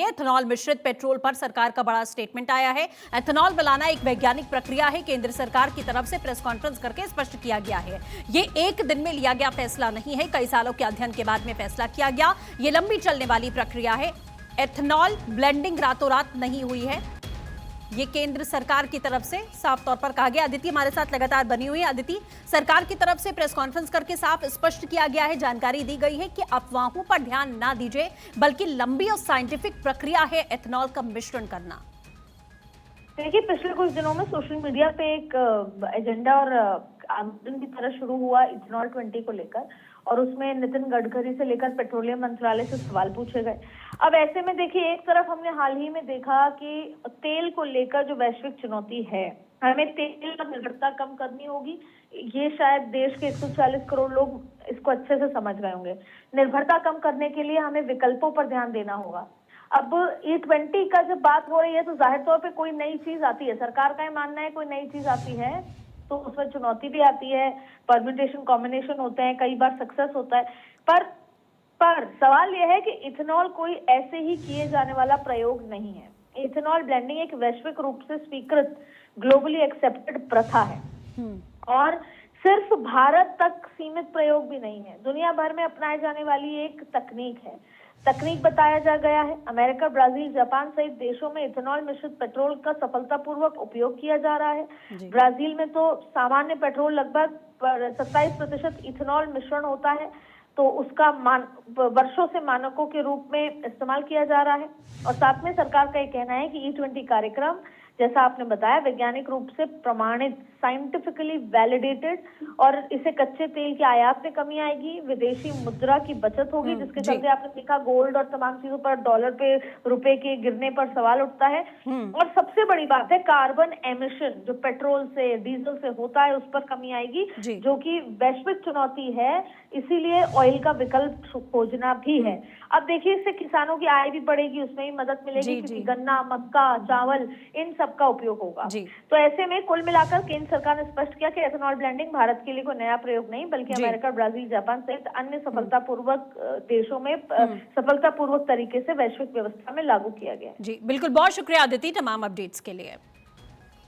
Ethanol मिश्रित petrol पर सरकार का बड़ा स्टेटमेंट आया है। एथेनॉल बनाना एक वैज्ञानिक प्रक्रिया है। केंद्र सरकार की तरफ से प्रेस कॉन्फ्रेंस करके स्पष्ट किया गया है, ये एक दिन में लिया गया फैसला नहीं है, कई सालों के अध्ययन के बाद में फैसला किया गया। ये लंबी चलने वाली प्रक्रिया है। एथेनॉल ब्लेंडिंग रातों रात नहीं हुई है, ये केंद्र सरकार की तरफ से साफ तौर पर कहा गया। अदिति हमारे साथ लगातार बनी हुई है। अदिति, सरकार की तरफ से प्रेस कॉन्फ्रेंस करके साफ स्पष्ट किया गया है, जानकारी दी गई है कि अफवाहों पर ध्यान ना दीजिए, बल्कि लंबी और साइंटिफिक प्रक्रिया है एथेनॉल का मिश्रण करना। देखिए, पिछले कुछ दिनों में सोशल मीडिया पे एक एजेंडा और आंदोलन की तरह शुरू हुआ इथेनॉल 20 को लेकर, और उसमें नितिन गडकरी से लेकर पेट्रोलियम मंत्रालय से सवाल पूछे गए। अब ऐसे में देखिए, एक तरफ हमने हाल ही में देखा कि तेल को लेकर जो वैश्विक चुनौती है, हमें तेल पर निर्भरता कम करनी होगी। ये शायद देश के 140 करोड़ लोग इसको अच्छे से समझ गए होंगे। निर्भरता कम करने के लिए हमें विकल्पों पर ध्यान देना होगा। अब E20 का जब बात हो रही है तो जाहिर तौर पे कोई नई चीज आती है, सरकार का ये मानना है कोई नई चीज आती है तो उसमें चुनौती भी आती है, परम्यूटेशन कॉम्बिनेशन होते हैं, कई बार सक्सेस होता है। पर सवाल यह है कि इथेनॉल कोई ऐसे ही किए जाने वाला प्रयोग नहीं है। इथेनॉल ब्लेंडिंग एक वैश्विक रूप से स्वीकृत ग्लोबली एक्सेप्टेड प्रथा है और सिर्फ भारत तक सीमित प्रयोग भी नहीं है, दुनिया भर में अपनाए जाने वाली एक तकनीक है। तकनीक बताया जा गया है, अमेरिका, ब्राजील, जापान सहित देशों में इथेनॉल मिश्रित पेट्रोल का सफलतापूर्वक उपयोग किया जा रहा है। ब्राजील में तो सामान्य पेट्रोल लगभग 27% इथेनॉल मिश्रण होता है, तो उसका वर्षों से मानकों के रूप में इस्तेमाल किया जा रहा है। और साथ में सरकार का ये कहना है कि E20 कार्यक्रम, जैसा आपने बताया, वैज्ञानिक रूप से प्रमाणित, साइंटिफिकली वैलिडेटेड, और इससे कच्चे तेल की आयात में कमी आएगी, विदेशी मुद्रा की बचत होगी, जिसके चलते आपने देखा गोल्ड और तमाम चीजों पर डॉलर पे रुपए के गिरने पर सवाल उठता है। और सबसे बड़ी बात है कार्बन एमिशन, जो पेट्रोल से डीजल से होता है, उस पर कमी आएगी, जो कि वैश्विक चुनौती है। इसीलिए ऑयल का विकल्प खोजना भी है। अब देखिए, इससे किसानों की आय भी बढ़ेगी, उसमें भी मदद मिलेगी, क्योंकि गन्ना, मक्का, चावल, इन सब का उपयोग होगा। तो ऐसे में कुल मिलाकर केंद्र सरकार ने स्पष्ट किया कि एथेनॉल ब्लेंडिंग भारत के लिए कोई नया प्रयोग नहीं, बल्कि अमेरिका, ब्राजील, जापान सहित अन्य सफलतापूर्वक देशों में सफलतापूर्वक तरीके से वैश्विक व्यवस्था में लागू किया गया है। जी बिल्कुल, बहुत शुक्रिया अदिति तमाम अपडेट्स के लिए।